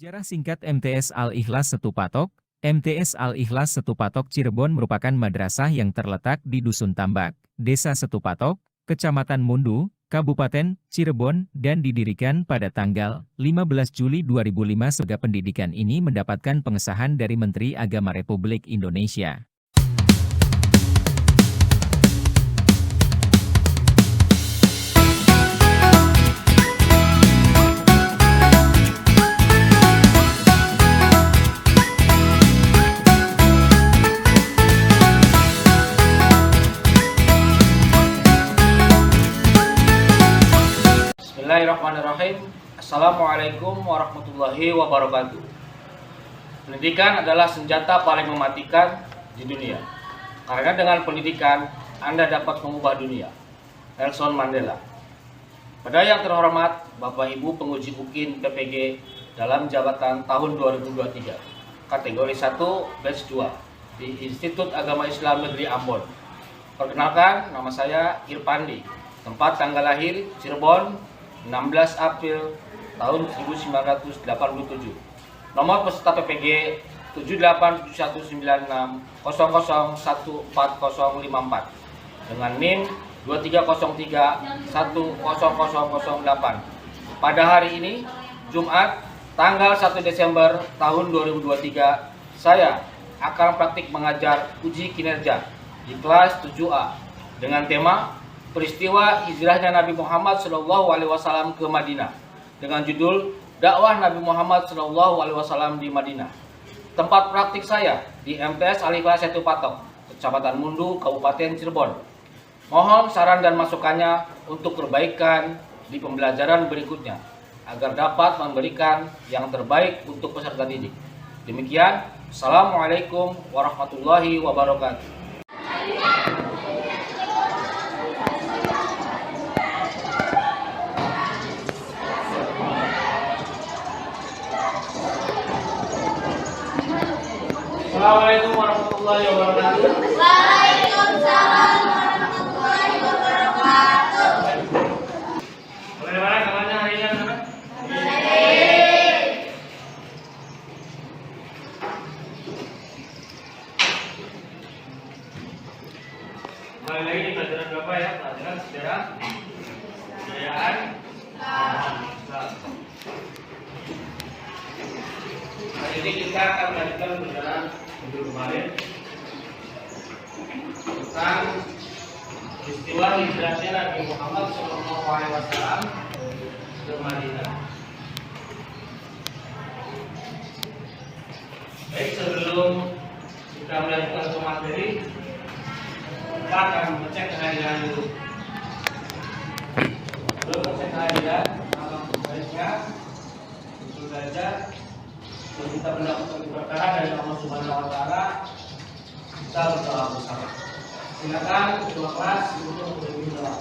Sejarah singkat MTS Al-Ikhlas Setu Patok. MTS Al-Ikhlas Setu Patok Cirebon merupakan madrasah yang terletak di Dusun Tambak, Desa Setu Patok, Kecamatan Mundu, Kabupaten Cirebon, dan didirikan pada tanggal 15 Juli 2005. Lembaga pendidikan ini mendapatkan pengesahan dari Menteri Agama Republik Indonesia. Bismillahirrahmanirrahim. Assalamualaikum warahmatullahi wabarakatuh. Pendidikan adalah senjata paling mematikan di dunia. Karena dengan pendidikan, Anda dapat mengubah dunia. Nelson Mandela. Pada yang terhormat, Bapak Ibu penguji UKIN PPG dalam jabatan tahun 2023, kategori 1, batch 2, di Institut Agama Islam Negeri Ambon. Perkenalkan, nama saya Irpandi. Tempat tanggal lahir Cirebon, 16 April tahun 1987. Nomor peserta PPG 78719600140054 dengan NIM 2303100008. Pada hari ini, Jumat, tanggal 1 Desember tahun 2023, saya akan praktik mengajar uji kinerja di kelas 7A dengan tema peristiwa hijrahnya Nabi Muhammad SAW ke Madinah dengan judul Dakwah Nabi Muhammad SAW di Madinah. Tempat praktik saya di MTS Al-Ikhlas Setu Patok, Kecamatan Mundu, Kabupaten Cirebon. Mohon saran dan masukannya untuk perbaikan di pembelajaran berikutnya agar dapat memberikan yang terbaik untuk peserta didik. Demikian, Assalamualaikum warahmatullahi wabarakatuh. Assalamualaikum warahmatullahi wabarakatuh. Waalaikumsalam warahmatullahi wabarakatuh. Bagaimana kabarnya hari ini, anak-anak? Baik. Kembali lagi di pelajaran berapa ya? Pelajaran sejarah kebudayaan Islam. Hari ini kita akan melanjutkan pelajaran minggu kemarin tentang peristiwa hijrahnya Nabi Muhammad SAW ke Madinah. Baik, sebelum kita melanjutkan ke materi, kita akan mengecek kehadiran dulu. Sebelum mengecek kehadiran, alangkah baiknya tentu saja kita mendapatkan keberkahan dari Allah Subhanahu wa Ta'ala, kita berdoa bersama. Silakan ketua kelas untuk berdoa.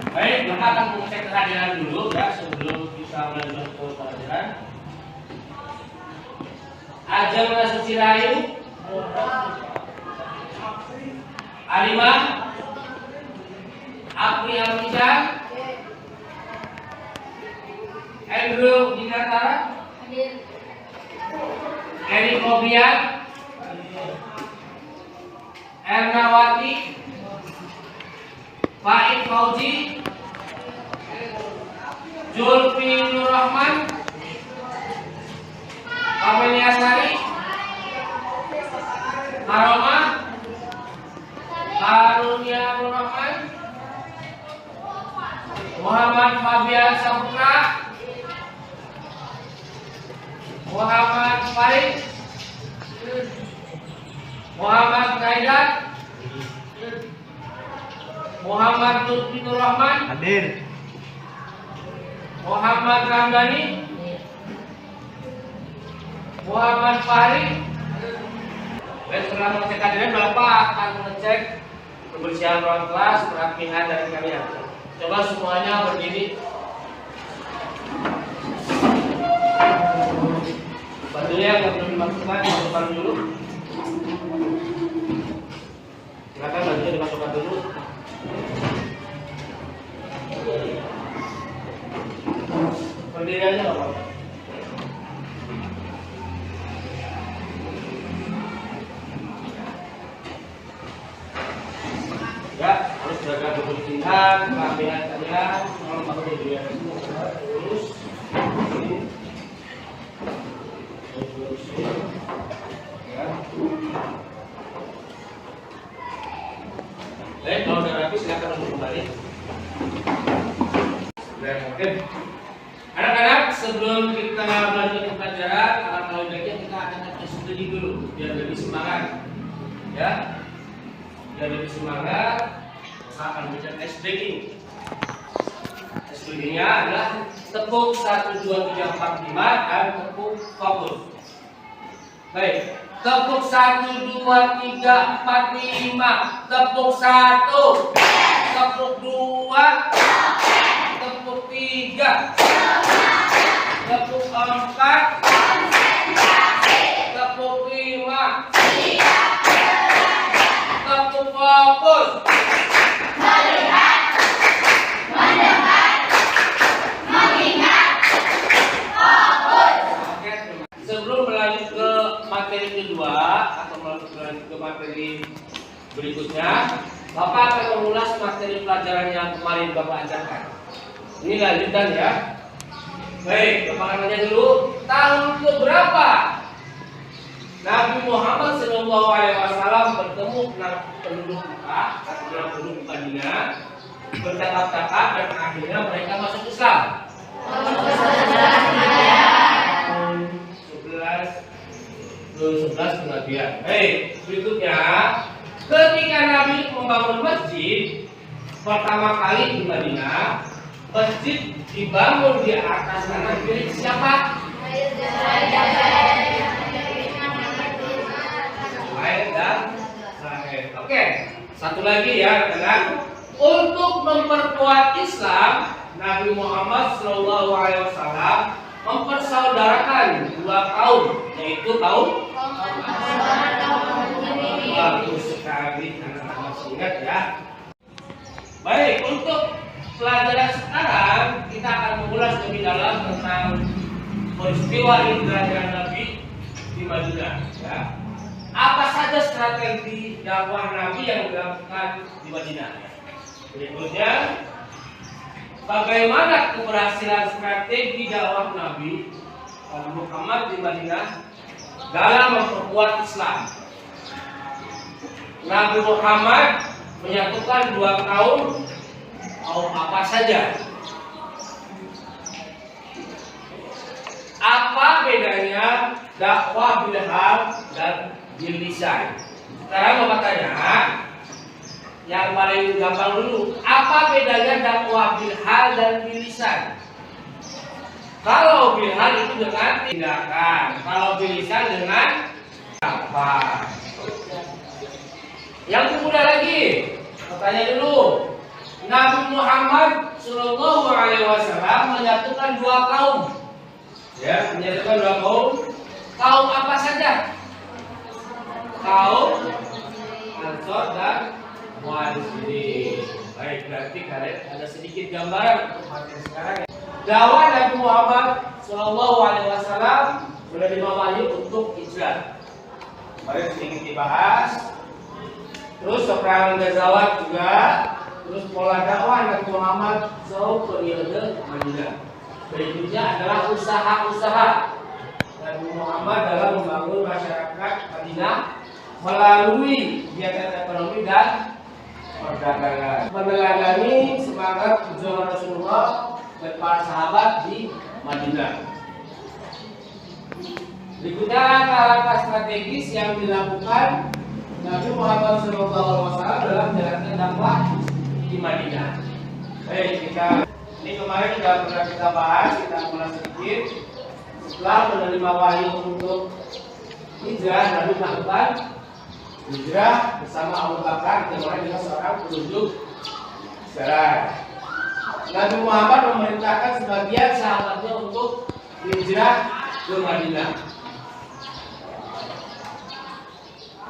Baik, maka akan mengecek kehadiran dulu ya sebelum kita melanjutkan ke pelajaran. Ajeng Nasuci Rahayu, Alimah, Apri Almija, Andrew Dinatara, Eri Kobian, Ernawati, Faid Fauzi, Zulfi Nur Rahman, Amelia Sari, Aroma, Karunia Nur Rahman, Muhammad Fabian Saputra, Muhammad Farid, Muhammad Kaidat, Muhammad Lutfi Nur Rahman, Hadir. Muhammad Ramdhani, Muhammad Fahri. Baik, setelah mengecek hadirin, Bapak akan mengecek kebersihan ruang kelas, kerapihan dari kalian. Coba semuanya berdiri. Batunya yang belum dimasukkan, dimasukkan dulu. Silakan bajunya dimasukkan dulu. Berdiri aja nggak apa-apa. Ya, harus jaga kebersihan, kerapihan kalian. Kalau pakai baju yang lurus, ya. Baik, kalau udah rapi silakan untuk kembali. Oke. Anak-anak, sebelum kita belajar pelajaran, kalau baiknya kita akan studi dulu biar lebih semangat. Ya. Biar lebih semangat, kita akan baca ice breaking. Ice breakingnya adalah tepuk 1, 2, 3, 4, 5 dan tepuk fokus. Baik, tepuk 1, 2, 3, 4, 5. Tepuk 1, tepuk 2, tepuk 3, tepuk 4, tepuk 5, tepuk fokus. Melihat, mendengar, mengingat, fokus. Oke, sebelum berlanjut ke materi kedua atau berlanjut ke materi berikutnya, Bapak akan mengulas materi pelajaran yang kemarin Bapak ajarkan. Ini lanjutan ya. Baik, Bapak akan nanya dulu, tahun keberapa Nabi Muhammad SAW bertemu penduduk Mekah atau penduduk Madinah, bercakap-cakap dan akhirnya mereka masuk Islam? Tahun 11 kenabian. Baik, berikutnya, ketika Nabi membangun masjid pertama kali di Madinah, masjid dibangun di atas tanah milik siapa? Suhail dan Sahel. Oke, satu lagi ya, teman. Untuk memperkuat Islam, Nabi Muhammad SAW mempersaudarakan dua kaum, yaitu kaum. Bagus sekali, anak-anak masih ingat ya. Baik, untuk pelajaran sekarang kita akan mengulas lebih dalam tentang peristiwa hijrahnya Nabi di Madinah. Ya. Apa saja strategi dakwah Nabi yang dilakukan di Madinah? Berikutnya, bagaimana keberhasilan strategi dakwah Nabi Muhammad di Madinah dalam memperkuat Islam? Nabi Muhammad menyatukan dua kaum apa saja? Apa bedanya dakwah bil hal dan bil lisan? Sekarang Bapak tanya, yang paling gampang dulu, apa bedanya dakwah bil hal dan bil lisan? Kalau bil hal itu dengan tindakan, kalau bil lisan dengan apa? Yang mudah lagi, bertanya dulu. Nabi Muhammad Shallallahu Alaihi Wasallam menyatukan dua kaum. Ya, menyatukan dua kaum. Kaum apa saja? Kaum Ansor dan Muhajirin. Baik, berarti kalian ada sedikit gambaran untuk materi sekarang. Dakwah Nabi Muhammad Shallallahu Alaihi Wasallam menerima wahyu untuk hijrah. Kemarin sedikit dibahas. Terus peperangan Ghazawat juga. Terus pola dakwah Nabi Muhammad jauh periode Madinah. Berikutnya adalah usaha-usaha Nabi Muhammad dalam membangun masyarakat Madinah melalui kegiatan ekonomi dan perdagangan. Meneladani semangat perjuangan Rasulullah dan para sahabat di Madinah. Berikutnya langkah-langkah strategis yang dilakukan Nabi Muhammad SAW dalam menjalankan dakwah di Madinah. Baik, ini kemarin sudah pernah kita bahas, kita mulai sedikit. Setelah menerima wahyu untuk hijrah, Nabi melakukan hijrah bersama Abu Bakar yang juga seorang penduduk Serai. Nabi Muhammad memerintahkan sebagian sahabatnya untuk hijrah ke Madinah.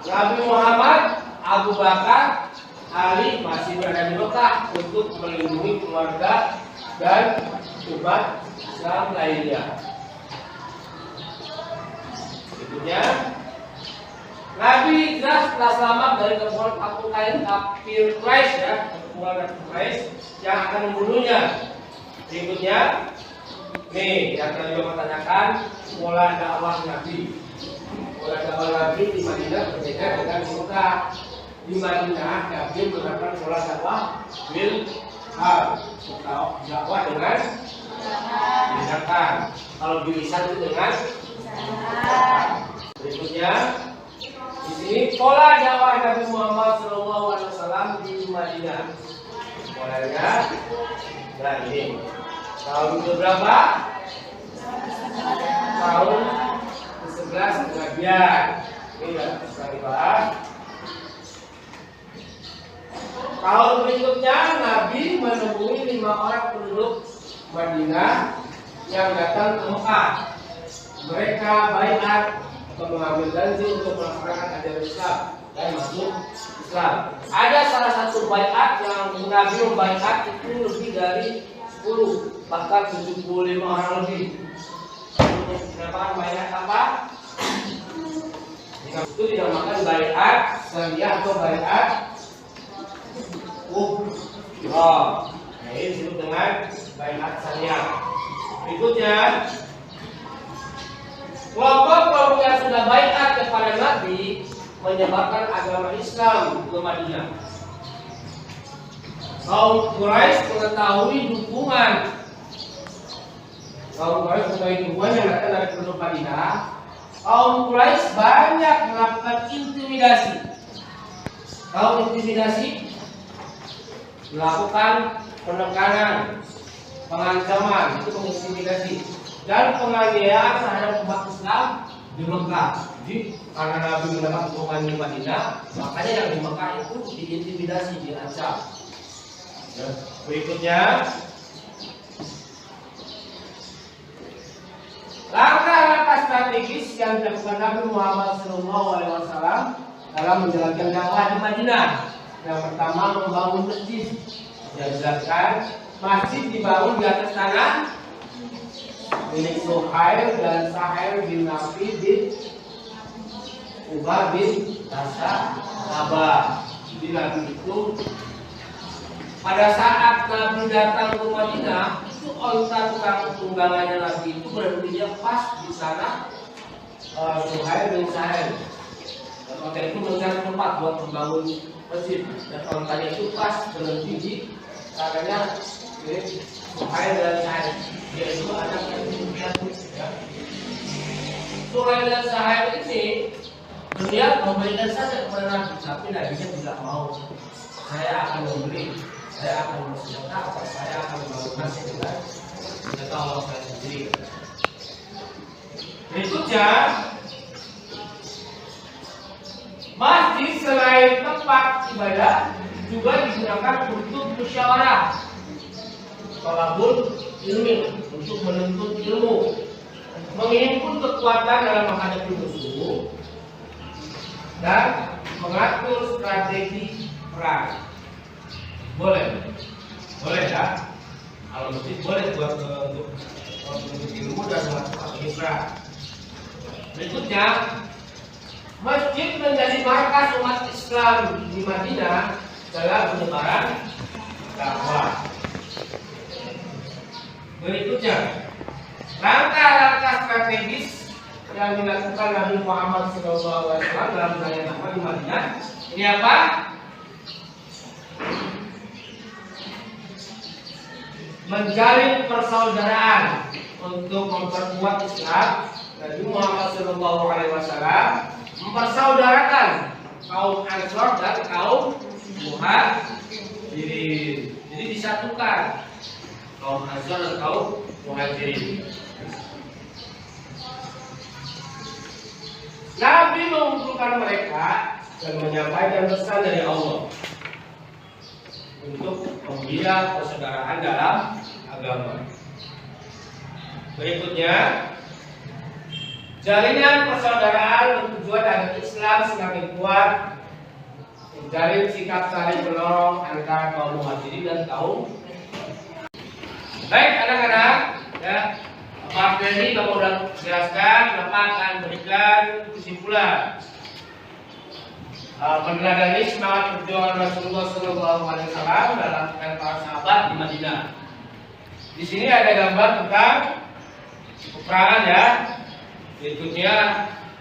Nabi Muhammad, Abu Bakar, Ali masih berada di Mekah untuk melindungi keluarga dan umat Islam lainnya. Berikutnya, Nabi hijrah setelah selamat dari kepulangan kafir Quraisy, ya, kepulangan Quraisy yang akan membunuhnya. Berikutnya, nih yang tadi Bapak tanyakan, pola dakwah Nabi. Pola dakwah Nabi di Madinah berbeda dengan di Mekah. Di Madinah, Nabi menerapkan pola dakwah bil atau dakwah dengan tindakan. Kalau di lisan itu dengan berikutnya. Di sini pola dakwah Nabi Muhammad SAW di Madinah. Polanya, nah ini tahun berapa? Tahun ke-11 pengajian. Ini sudah dibahas. Tahun berikutnya Nabi menemui 5 orang penduduk Madinah yang datang ke Mekah. Mereka baiat atau mengambil janji untuk melaksanakan ajaran Islam dan masuk Islam. Ada salah satu baiat yang Nabi membaiat itu lebih dari 10, bahkan 75 orang lebih. Kenapa baiat apa? Itu dinamakan baiat syariah atau baiat Nah, ini disebut dengan baiat syariah. Berikutnya, kelompok yang sudah baiat kepada Nabi menyebarkan agama Islam ke Madinah. Kaum Quraisy mengetahui dukungan yang datang dari penduduk Madinah. Kaum Quraisy banyak melakukan intimidasi. Kaum intimidasi melakukan penekanan, pengancaman, itu mengintimidasi dan penganiayaan terhadap umat Islam di Mekah. Jadi karena Nabi mendapat dukungan di Madinah, makanya yang di Mekah itu diintimidasi, dirancam. Berikutnya, langkah-langkah strategis yang dilakukan Nabi Muhammad SAW dalam menjalankan dakwah di Madinah. Yang pertama, membangun masjid. Dijelaskan, masjid dibangun di atas tanah milik Suhail dan Sahil bin Nafi bin Ubah bin Sabah. Jadi Nabi itu pada saat Nabi datang ke Madinah, itu onta tukang tunggangannya Nabi itu berhentinya pas di sana Suhail bin Sahil. Maka itu mencari tempat buat membangun masjid, dan ontanya itu pas berhenti di tangannya Suhail dan Sahil. Dia itu anak yang ya. Suhail dan Sahil ini dia memberikan saja kepada Nabi, tapi Nabi-nya tidak mau. Saya akan memberi, saya akan bersedekah, atau saya akan membangun masjid dengan senjata Allah saya sendiri. Berikutnya, masjid selain tempat ibadah juga digunakan untuk musyawarah, talabul ilmi, untuk menuntut ilmu, menghimpun kekuatan dalam menghadapi musuh, dan mengatur strategi perang. Boleh ya. Kalau masjid boleh buat untuk ilmu dan mengatur perang. Berikutnya, masjid menjadi markas umat Islam di Madinah dalam penyebaran dakwah. Berikutnya, strategis yang dilakukan Nabi Muhammad SAW dalam wilayah dakwah di Madinah. Ini apa? Menjalin persaudaraan untuk memperkuat Islam. Nabi Muhammad SAW mempersaudarakan kaum Ansor dan kaum Muhajirin. Jadi disatukan kaum Ansor dan kaum Muhajirin. Nabi mengumpulkan mereka dan menyampaikan pesan dari Allah untuk membina persaudaraan dalam agama. Berikutnya, jalinan persaudaraan bertujuan agar Islam semakin kuat, menjalin sikap saling menolong antara kaum Muhajirin dan kaum. Baik anak-anak, ya, Pak Denny Bapak sudah jelaskan, Bapak akan berikan kesimpulan. Meneladani semangat perjuangan Rasulullah SAW dalam para sahabat di Madinah. Di sini ada gambar tentang peperangan ya. Berikutnya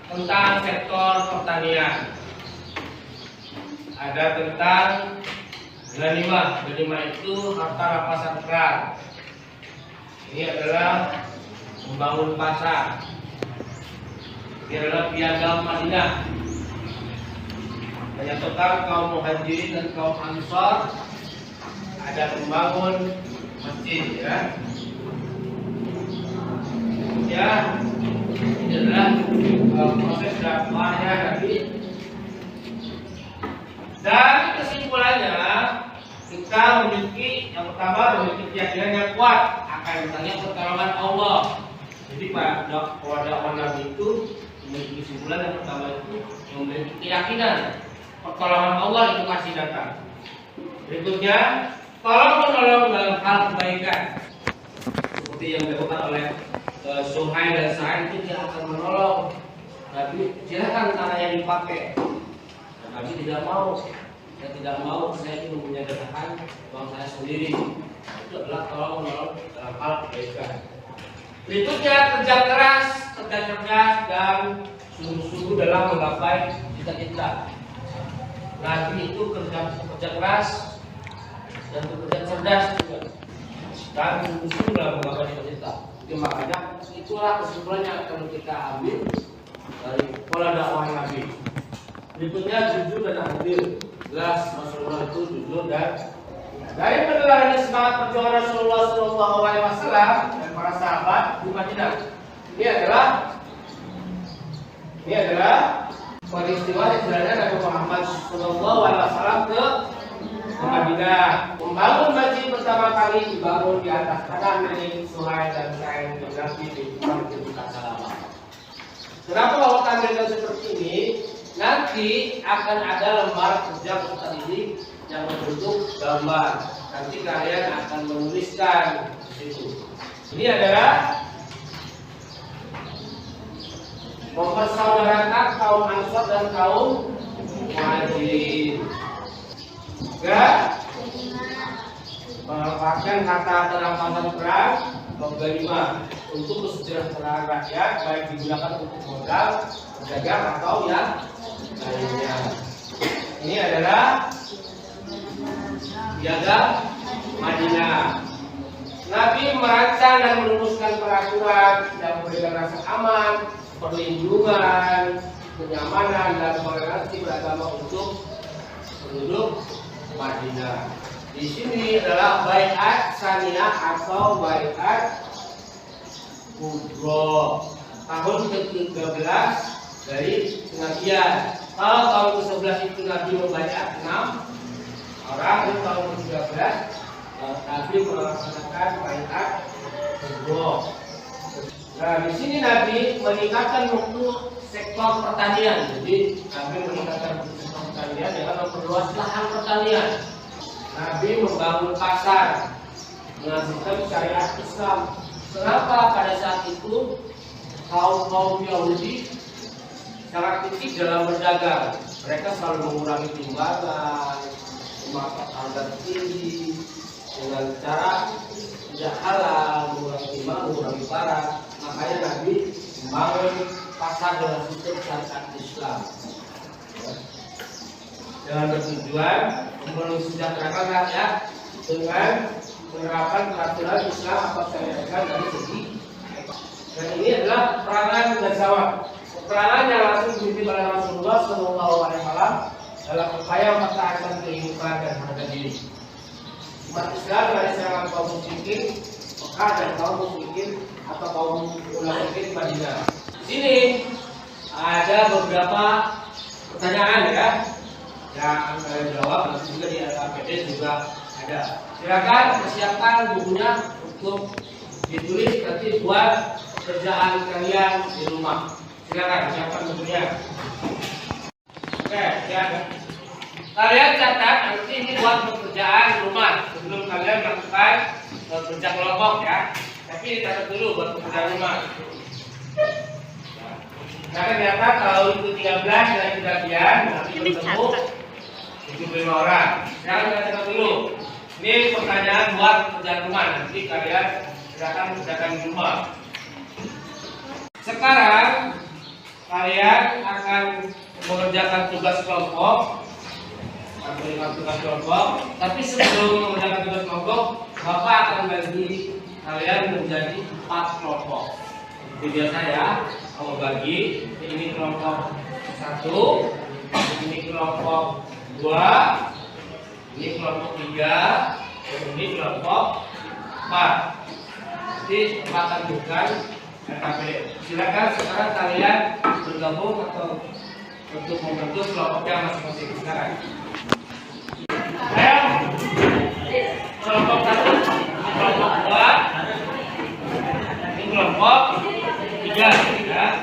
tentang sektor pertanian. Ada tentang ghanimah. Ghanimah itu harta rampasan perang. Ini adalah membangun pasar. Ini adalah piagam Madinah. Menyatukan kaum Muhajirin dan kaum Ansor, ada membangun masjid ya. Ya, ini adalah proses dakwahnya Nabi. Dan kesimpulannya, kita memiliki yang pertama memiliki keyakinan yang kuat akan datangnya pertolongan Allah. Jadi pada dakwah Nabi itu memiliki kesimpulan yang pertama itu memiliki keyakinan pertolongan Allah itu masih datang. Berikutnya, tolong menolong dalam hal kebaikan, seperti yang dilakukan oleh Suhail dan Sa'id itu dia akan menolong. Tapi silakan tanahnya dipakai. Dan Nabi tidak mau. Saya tidak mau. Saya ingin menyadarkan uang saya sendiri. Itu adalah tolong menolong dalam hal kebaikan. Berikutnya, kerja keras, kerja cerdas dan sungguh-sungguh dalam menggapai cita-cita. Nabi itu kerja keras dan bekerja cerdas juga, dan sungguh-sungguh dalam menggapai cita-cita. Jadi makanya itulah kesimpulan yang akan kita ambil dari pola dakwah Nabi. Berikutnya jujur dan adil. Jelas Rasulullah itu jujur dan dari penilaian semangat perjuangan Rasulullah SAW dan para sahabat di Madinah. Ini adalah peristiwa yang sebenarnya Nabi Muhammad SAW ke Madinah. Membangun masjid pertama kali dibangun di atas tanah milik Suhail dan Sa'id bin Nabi di Salamah. Kenapa Allah tampilkan seperti ini? Nanti akan ada lembar kerja peserta didik yang berbentuk gambar. Nanti kalian akan menuliskan di situ. Ini adalah mempersaudarakan kaum Ansor dan kaum Muhajirin. Juga memanfaatkan kata rampasan perang ghanimah untuk kesejahteraan rakyat, baik digunakan untuk modal, berdagang atau yang lainnya. Ini adalah piagam Madinah. Nabi merancang dan merumuskan peraturan yang memberikan rasa aman, perlindungan, kenyamanan dan toleransi beragama untuk penduduk Madinah. Di sini adalah baiat saniyah atau baiat kubro, tahun ke-13 dari kenabian. Kalau tahun ke-11 itu Nabi membaiat 6 orang, dan tahun ke-13 Nabi melaksanakan baiat kubro. Nah, di sini Nabi meningkatkan mutu sektor pertanian. Jadi Nabi meningkatkan mutu sektor pertanian dengan memperluas lahan pertanian. Nabi membangun pasar, menghasilkan syariat Islam. Kenapa pada saat itu kaum Yahudi sangat kritik dalam berdagang? Mereka selalu mengurangi timbangan, mematok harga tinggi dengan cara tidak halal, mengurangi timbangan, mengurangi barang. Makanya Nabi membangun pasar dengan sistem syariat Islam dengan bertujuan mensejahterakan rakyat dengan menerapkan peraturan Islam atau syariat Islam dari segi ekonomi. Dan ini adalah perangan muzawwah. Perangan yang langsung dipimpin oleh Rasulullah SAW dalam upaya mempertahankan kehidupan dan harga diri umat Islam dari serangan kaum musyrikin Mekah dan kaum musyrikin atau kaum munafikin Madinah. Di sini ada beberapa pertanyaan ya yang kalian jawab, nanti juga di APD juga ada. Silakan persiapkan bukunya untuk ditulis nanti buat kerjaan kalian di rumah. Silakan siapkan bukunya. Oke, silakan. Kalian catat nanti ini buat pekerjaan rumah sebelum kalian melakukan kerja kelompok ya. Tapi dicatat dulu buat pekerjaan rumah. Nah, ternyata tahun ke-13 dari kejadian nanti bertemu 75 orang. Sekarang kita catat dulu. Ini pertanyaan buat pekerjaan rumah. Nanti kalian silakan kerjakan di rumah. Sekarang kalian akan mengerjakan tugas kelompok. Tapi sebelum mengerjakan tugas kelompok, Bapak akan bagi kalian menjadi 4 kelompok. Jadi biasa ya, kamu bagi. Ini kelompok 1, ini kelompok 2, ini kelompok 3, dan ini kelompok 4. Jadi akan bukan RKPD. Silakan sekarang kalian bergabung atau untuk membentuk kelompoknya masing-masing sekarang. Ayo, kelompok 1, kelompok 2, ini kelompok 3 ya.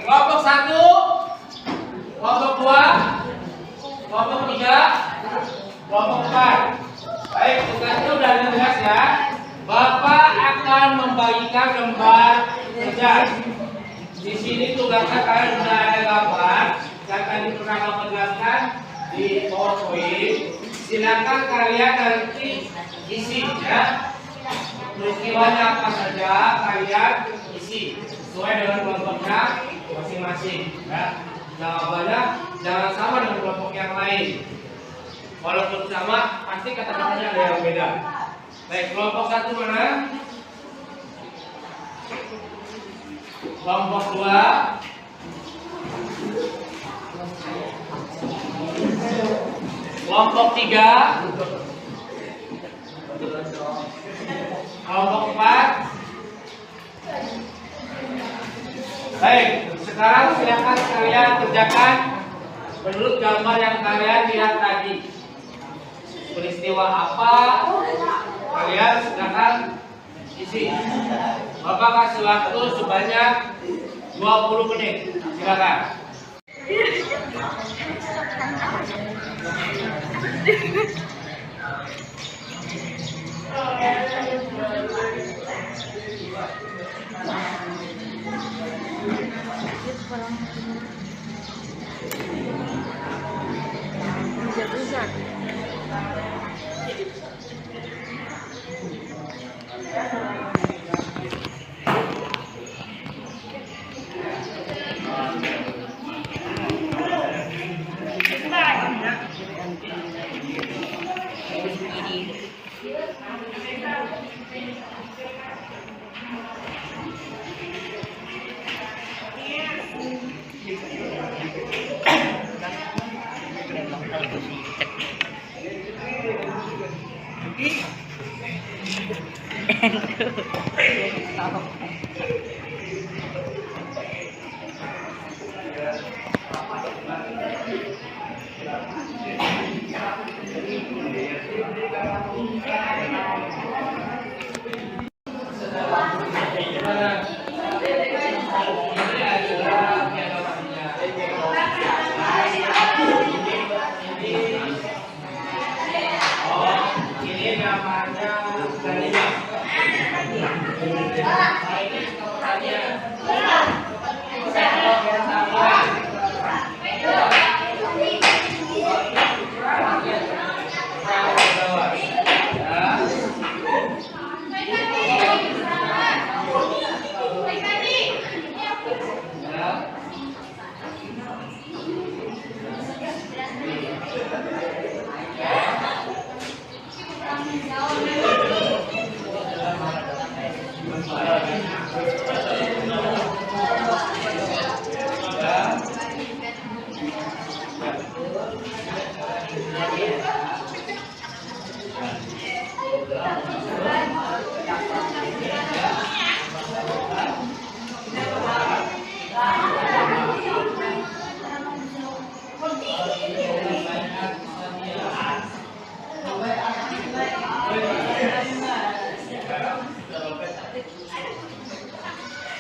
Kelompok 1, kelompok 2, kelompok 3, kelompok 4. Baik, tugasnya udah jelas ya. Bapak akan membagikan lembar kerja. Di sini tugasnya kalian sudah ada gambar yang tadi pernah Bapak jelaskan di PowerPoint. Silakan kalian nanti isi ya. Peristiwanya apa saja kalian isi sesuai dengan kelompoknya masing-masing ya. Jawabannya jangan sama dengan kelompok yang lain. Walaupun sama, pasti kata-katanya ada yang beda. Baik, kelompok 1 mana? Kelompok 2, kelompok 3, kelompok 4. Baik, sekarang silakan kalian kerjakan menurut gambar yang kalian lihat tadi. Peristiwa apa? Kalian silakan isi. Bapak kasih waktu sebanyak 20 menit. Silakan.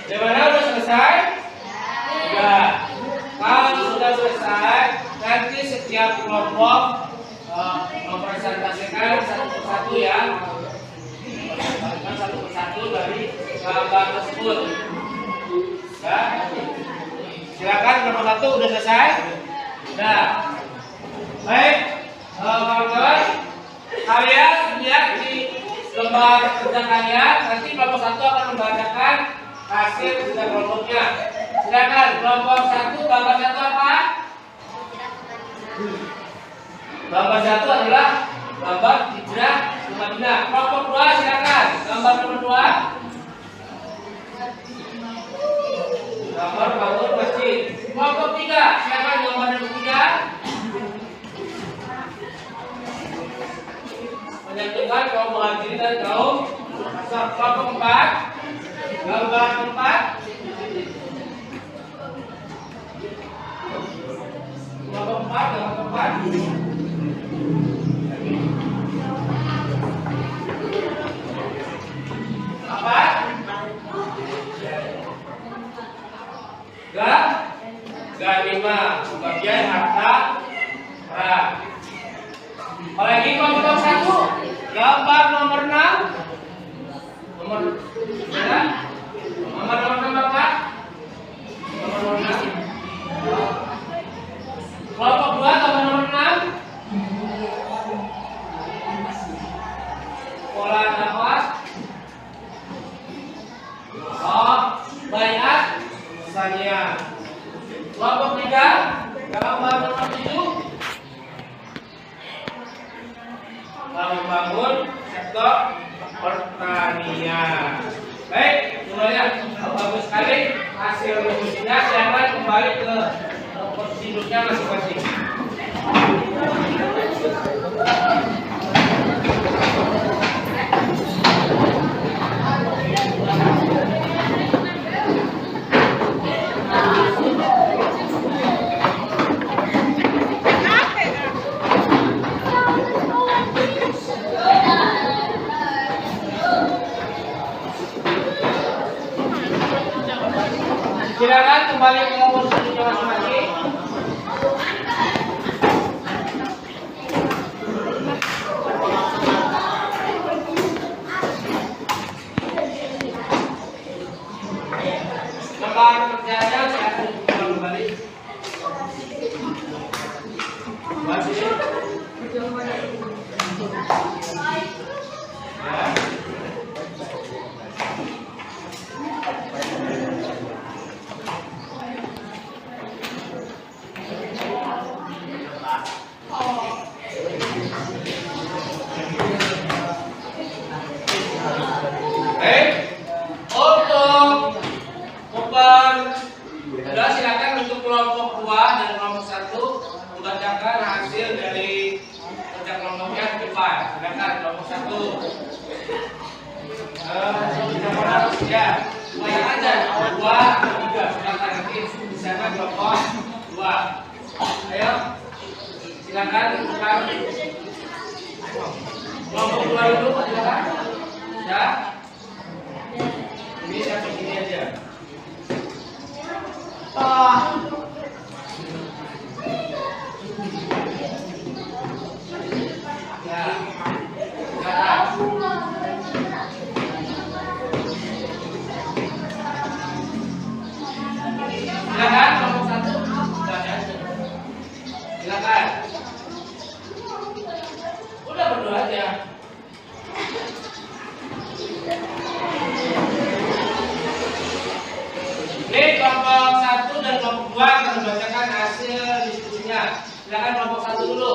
Gimana, udah selesai? Ya. Kalau sudah selesai, nanti setiap kelompok mempresentasikan satu persatu ya. Satu persatu dari gambar tersebut. Ya. Silakan nomor 1 udah selesai? Nah. Baik, kawan-kawan, kalian lihat di lembar kerja kalian, nanti kelompok 1 akan membacakan hasil kerja kelompoknya. Silakan kelompok 1, gambar 1 apa? Gambar 1 adalah gambar hijrah ke Madinah. Kelompok 2 silakan gambar nomor 2. Gambar bangun masjid. Kelompok 3 silakan gambar nomor 3. Menyatukan kaum muhajirin dan kaum ansar. Kelompok 4 gambar 4. Kelompok 4 gambar 4. Apa? Ganimah, bagian harta perang. Apalagi kelompok 1 gambar nomor 6. Nomor berapa? Nomor apa? Nomor 6. Kelompok 2 gambar nomor 6. Pola nafas. Oh, bayat misalnya. Kelompok 3 gambar nomor 7. Membangun sektor pertanian. Baik, semuanya bagus sekali hasil rumusnya. Silakan kembali ke posisi duduknya masing-masing. Silakan kembali ke posisi masing-masing. Lembar kerjanya silakan kembali. Masih. Sudah, silakan untuk kelompok 2 dan kelompok 1 membacakan hasil dari kerja kelompoknya ke depan. Silakan kelompok 1. Ya, banyak aja 2 atau 3. Silakan nanti di sana kelompok 2. Ayo, silakan bukan kelompok 2 dulu, silakan. Ya, ini sampai sini aja. ya. Oke, kelompok 1 dan kelompok 2 akan membacakan hasil diskusinya. Silakan kelompok 1 dulu.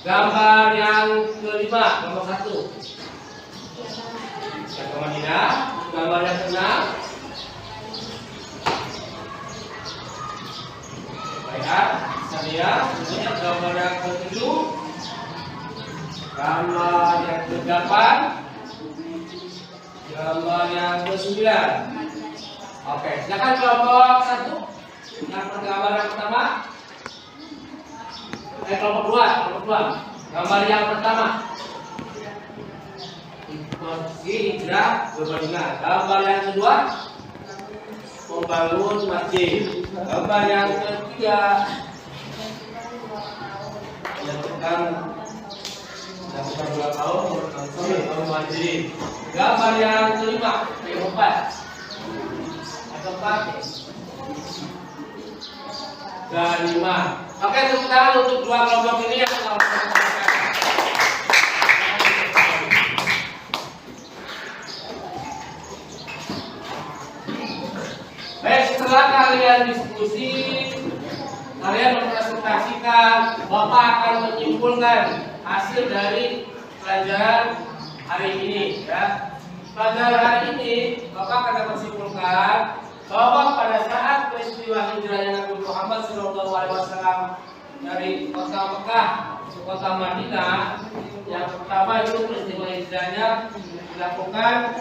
Gambar yang kelima, kelompok 1. Yang kemadina, gambar yang ke-6. Baik, saya punya gambar yang ke-7. Gambar yang ke-8. Gambar yang ke-9. Oke, silakan kelompok 1. Yang gambar yang pertama. Kelompok 2. Gambar yang pertama. Informasi hijrah bermadinah. Gambar yang kedua, membangun masjid. Gambar yang ketiga, menyatukan 2 tahun membangun masjid. Gambar yang kelima, yang keempat, dan 5. Oke, tepuk tangan untuk 2 kelompok ini yang telah melakukan. Baik, setelah kalian diskusi, kalian mempresentasikan, Bapak akan menyimpulkan hasil dari pelajaran hari ini, ya. Pelajaran hari ini, Bapak akan menyimpulkan bahwa pada saat peristiwa hijrahnya Nabi Muhammad SAW dari kota Mekah ke kota Madinah, yang pertama itu peristiwa hijrahnya dilakukan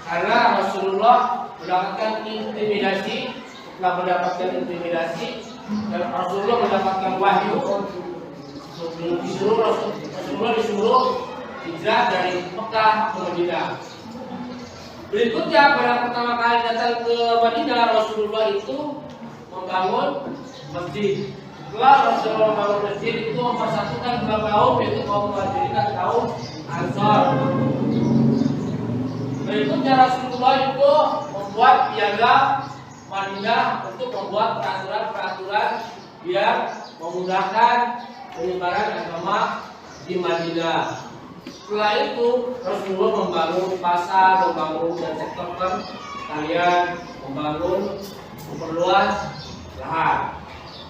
karena Rasulullah mendapatkan intimidasi. Setelah mendapatkan intimidasi, dan Rasulullah mendapatkan wahyu, Rasulullah disuruh hijrah dari Mekah ke Madinah. Berikutnya, pada pertama kali datang ke Madinah, Rasulullah itu membangun masjid. Setelah Rasulullah membangun masjid, itu mempersatukan 2 kaum, yaitu kaum Muhajirin dan kaum Ansor. Berikutnya, Rasulullah itu membuat piagam Madinah untuk membuat peraturan-peraturan yang memudahkan penyebaran agama di Madinah. Setelah itu Rasulullah membangun pasar, membangun dan sektor pertanian, memperluas lahan.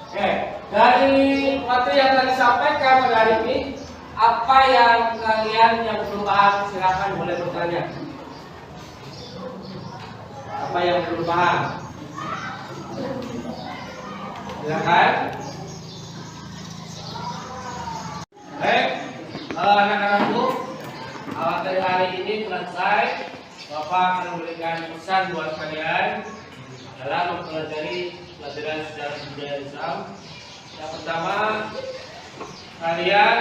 Oke, dari materi yang tadi sampaikan pada hari ini, apa yang kalian yang belum paham silakan boleh bertanya. Apa yang belum paham? Silakan. Baik, anak-anakku, dari hari ini selesai. Bapak akan memberikan pesan buat kalian dalam mempelajari pelajaran sejarah budaya Islam. Yang pertama, kalian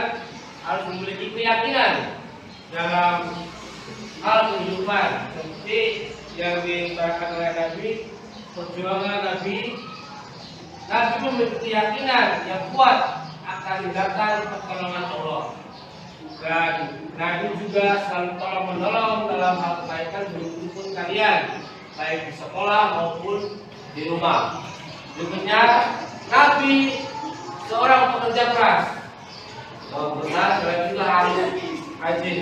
harus memiliki keyakinan dalam hal kehidupan seperti yang dikatakan oleh Nabi, perjuangan Nabi. Nabi memiliki keyakinan yang kuat akan datang pertolongan Allah. Dan Nabi juga selalu tolong menolong dalam hal kebaikan berikut kalian, baik di sekolah maupun di rumah. Berikutnya, Nabi seorang pekerja keras. Benar, kalian juga harus rajin.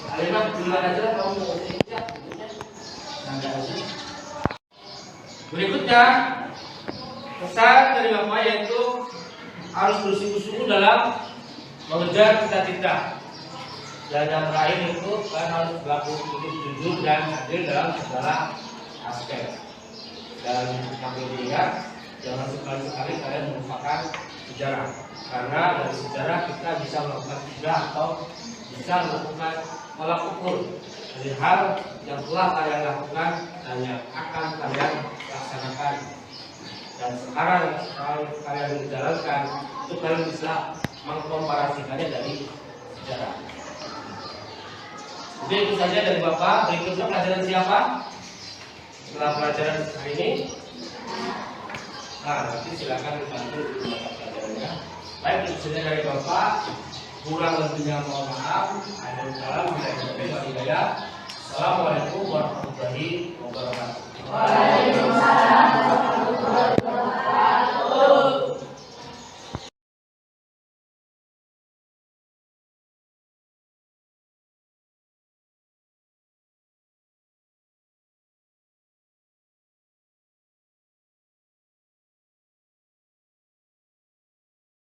Kalimat duluan aja, kamu mau kerja. Berikutnya, pesan dari Bapak yaitu harus bersungguh-sungguh dalam mengejar cita-cita. Dan yang terakhir itu kalian harus berlaku jujur dan adil dalam segala aspek. Dan sambil diingat, jangan sekali-sekali kalian melupakan sejarah. Karena dari sejarah kita bisa melakukan hijrah atau bisa melakukan tolak ukur dari hal yang telah kalian lakukan dan yang akan kalian laksanakan. Dan sekarang kalau kalian menjalankan, itu kalian bisa mengkomparasikannya dari sejarah. Jadi itu saja dari Bapak. Berikutnya pelajaran siapa? Setelah pelajaran hari ini, nah nanti silakan dibantu untuk pelajarannya. Baik, itu saja dari Bapak. Kurang lebihnya mohon maaf. Assalamualaikum warahmatullahi wabarakatuh.